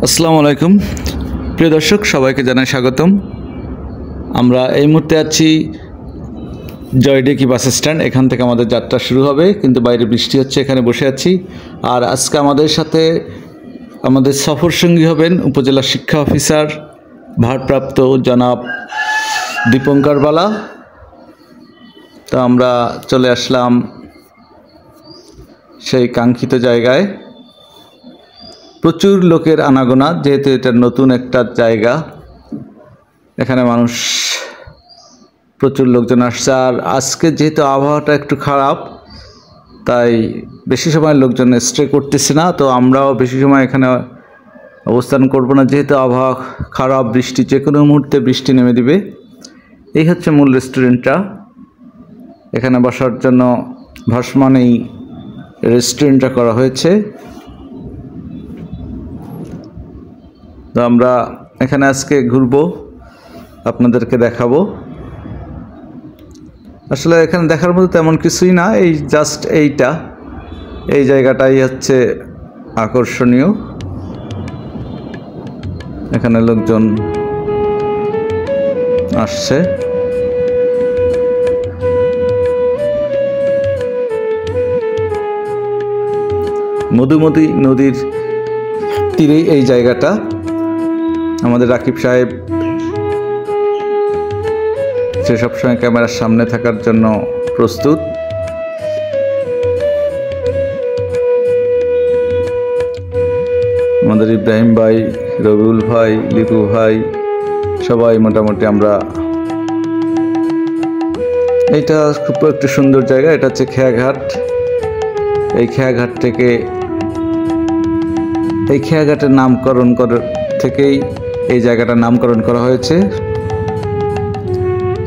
আসসালামু আলাইকুম প্রিয় দর্শক, সবাইকে জানাই স্বাগতম। আমরা এই মুহূর্তে আছি জয়ডেকি বাস স্ট্যান্ড। এখান থেকে আমাদের যাত্রা শুরু হবে, কিন্তু বাইরে বৃষ্টি হচ্ছে, এখানে বসে আছি। আর আজকে আমাদের সাথে আমাদের সফর সঙ্গী হবেন উপজেলা শিক্ষা অফিসার ভারপ্রাপ্ত জনাব দীপঙ্কর বালা। তো আমরা চলে আসলাম সেই কাঙ্ক্ষিত জায়গায়। প্রচুর লোকের আনাগোনা, যেহেতু এটা নতুন একটা জায়গা, এখানে মানুষ প্রচুর লোকজন আসছে। আর আজকে যেহেতু আবহাওয়াটা একটু খারাপ, তাই বেশি সময় লোকজন স্টে করতেছে না। তো আমরাও বেশি সময় এখানে অবস্থান করব না, যেহেতু আবহাওয়া খারাপ, বৃষ্টি যে কোনো মুহূর্তে বৃষ্টি নেমে দিবে। এই হচ্ছে মূল রেস্টুরেন্টটা। এখানে বসার জন্য ভাসমান এই রেস্টুরেন্টটা করা হয়েছে। তো আমরা এখানে আজকে ঘুরবো, আপনাদেরকে দেখাবো। আসলে এখানে দেখার মতো তেমন কিছুই না, এই জাস্ট এই জায়গাটাই হচ্ছে আকর্ষণীয়। এখানে লোকজন আসছে। মধুমতি নদীর তীরেই এই জায়গাটা। আমাদের রাকিব সাহেব সে সবসময় ক্যামেরার সামনে থাকার জন্য প্রস্তুত। আমাদের ইব্রাহিম ভাই, রবিউল ভাই, লিপু ভাই, সবাই মোটামুটি আমরা। এইটা খুব একটু সুন্দর জায়গা। এটা হচ্ছে খেয়াঘাট। এই খেয়াঘাট থেকে, এই খেয়াঘাটের নামকরণ থেকেই এই জায়গাটার নামকরণ করা হয়েছে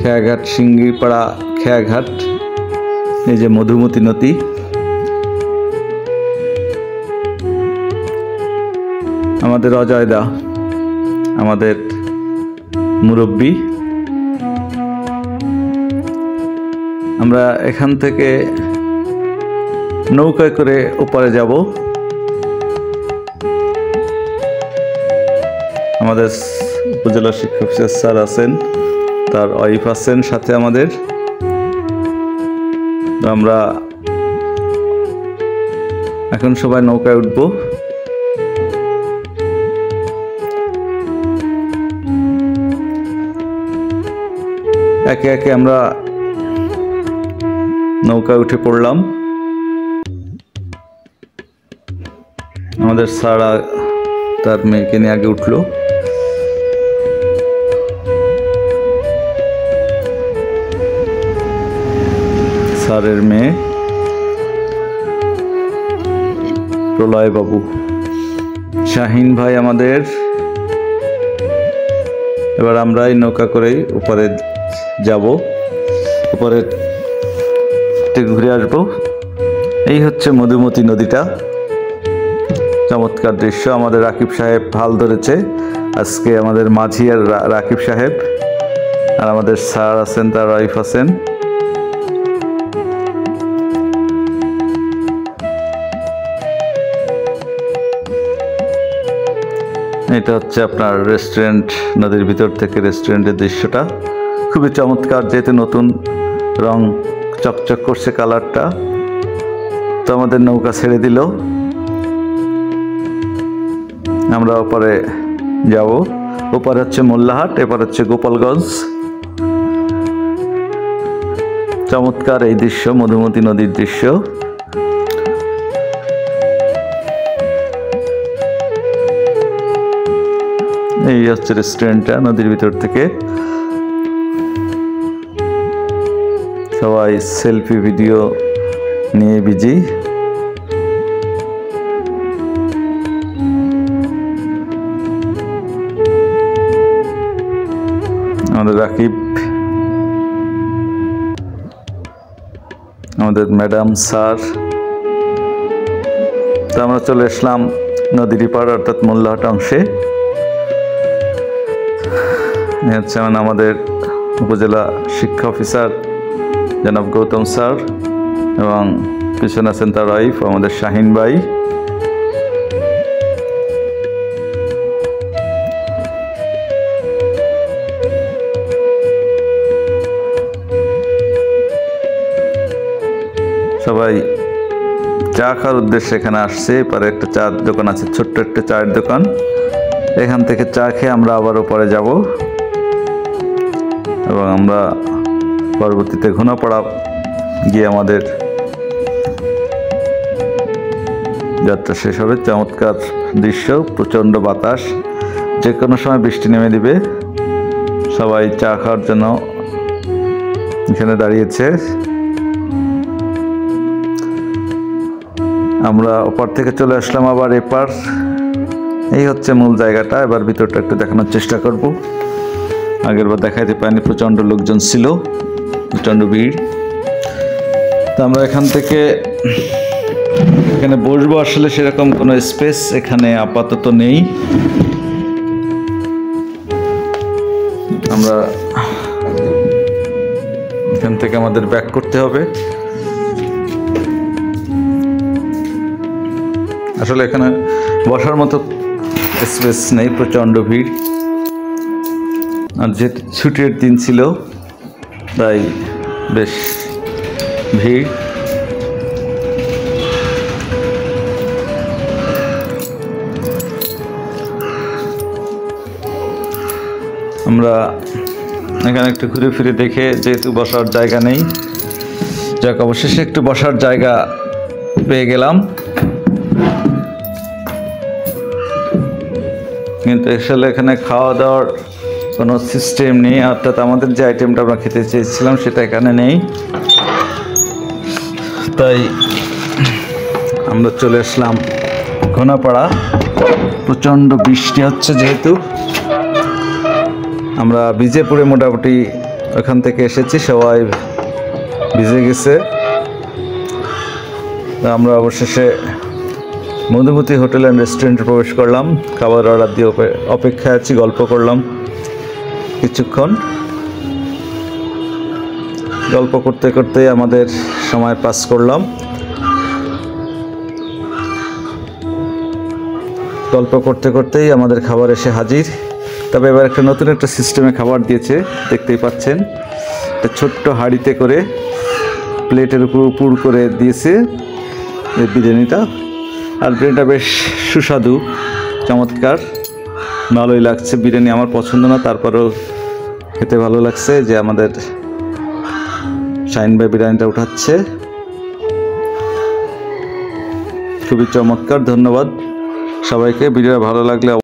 খেয়াঘাট, সিঙ্গিপাড়া খেয়াঘাট। এই যে মধুমতি নদী। আমাদের অজয়দা, আমাদের মুরব্বী। আমরা এখান থেকে নৌকায় করে ওপারে যাব। আমাদের উপজেলা শিক্ষা অফিসার স্যার আছেন, তার ওয়াইফ আছেন সাথে আমাদের। আমরা এখন সবাই নৌকায় উঠব। একে একে আমরা নৌকায় উঠে পড়লাম। আমাদের স্যার তার মেয়েকে নিয়ে আগে উঠলো। স্যারের মেয়ে প্রলয় বাবু, শাহিন ভাই আমাদের। এবার আমরা এই নৌকা করেই উপরে যাব, উপরে ঘুরে আসবো। এই হচ্ছে মধুমতি নদীটা। চমৎকার দৃশ্য। আমাদের রাকিব সাহেব হাল ধরেছে আজকে, আমাদের মাঝি আর রাকিব সাহেব। আর আমাদের স্যার আছেন, তার ওয়াইফ আছেন। এটা হচ্ছে আপনার রেস্টুরেন্ট। নদীর ভিতর থেকে রেস্টুরেন্টের দৃশ্যটা খুবই চমৎকার, যেহেতু নতুন রং চকচক করছে কালারটা। তো আমাদের নৌকা ছেড়ে দিল, আমরা ওপারে যাব। ওপারে হচ্ছে মোল্লাহাট, এপার হচ্ছে গোপালগঞ্জ। চমৎকার এই দৃশ্য, মধুমতি নদীর দৃশ্য। এই হচ্ছে রেস্টুরেন্টটা নদীর ভিতর থেকে। সবাই সেলফি ভিডিও নিয়ে বিজি। আমাদের রাকিব, আমাদের ম্যাডাম, স্যার। তো আমরা চলে আসলাম নদীর পাড়, অর্থাৎ মোল্লাহাট অংশে। হচ্ছে আমাদের উপজেলা শিক্ষা অফিসার জনাব গৌতম স্যার, এবং পিছনে আছেন তার ওয়াইফ আমাদের শাহিন ভাই। সবাই চা খাওয়ার উদ্দেশ্যে এখানে আসছে। এপারে একটা চার দোকান আছে, ছোট্ট একটা চায়ের দোকান। এখান থেকে চা খেয়ে আমরা আবারও পরে যাব এবং আমরা পরবর্তীতে ঘোনাপাড়া গিয়ে আমাদের যাত্রা শেষ হবে। চমৎকার দৃশ্য, প্রচণ্ড বাতাস, যে কোনো সময় বৃষ্টি নেমে দিবে। সবাই চা খাওয়ার জন্য এখানে দাঁড়িয়েছে। আমরা ওপার থেকে চলে আসলাম আবার এপার। এই হচ্ছে মূল জায়গাটা। এবার ভিতরটা একটু দেখানোর চেষ্টা করব। আগের বার দেখাইতে পারিনি, প্রচণ্ড লোকজন ছিল, প্রচণ্ড ভিড়। তো আমরা এখান থেকে এখানে বসবো, আসলে সেরকম কোনো স্পেস এখানে আপাতত নেই। আমরা এখান থেকে আমাদের ব্যাক করতে হবে। আসলে এখানে বসার মতো স্পেস নেই, প্রচণ্ড ভিড়। আর যে ছুটির দিন ছিল তাই বেশ ভিড়। আমরা এখানে একটু ঘুরে ফিরে দেখে, যেহেতু বসার জায়গা নেই, যাক অবশেষে একটু বসার জায়গা পেয়ে গেলাম। কিন্তু আসলে এখানে খাওয়া দাওয়ার কোনো সিস্টেম নেই, অর্থাৎ আমাদের যে আইটেমটা আমরা খেতে চেয়েছিলাম সেটা এখানে নেই। তাই আমরা চলে আসলাম ঘোনাপাড়া। প্রচণ্ড বৃষ্টি হচ্ছে, যেহেতু আমরা ভিজে পড়ে মোটামুটি ওখান থেকে এসেছি, সবাই ভিজে গেছে। আমরা অবশেষে মধুমতি হোটেল অ্যান্ড রেস্টুরেন্টে প্রবেশ করলাম। খাবার অর্ডার দিয়ে অপেক্ষায় আছি, গল্প করলাম কিছুক্ষণ। গল্প করতে করতে আমাদের সময় পাস করলাম। গল্প করতে করতেই আমাদের খাবার এসে হাজির। তবে এবার একটা নতুন একটা সিস্টেমে খাবার দিয়েছে, দেখতেই পাচ্ছেন। একটা ছোট্ট হাঁড়িতে করে প্লেটের উপর পুর করে দিয়েছে এই বিরিয়ানিটা। আর বিরিয়ানিটা বেশ সুস্বাদু, চমৎকার, ভালোই লাগছে। বিরিয়ানি আমার পছন্দ না, তারপরেও খেতে ভালো লাগছে। যে আমাদের শাইন ভাই বিরিয়ানিটা উঠাচ্ছে, খুবই চমৎকার। ধন্যবাদ সবাইকে। ভিডিও ভালো লাগলে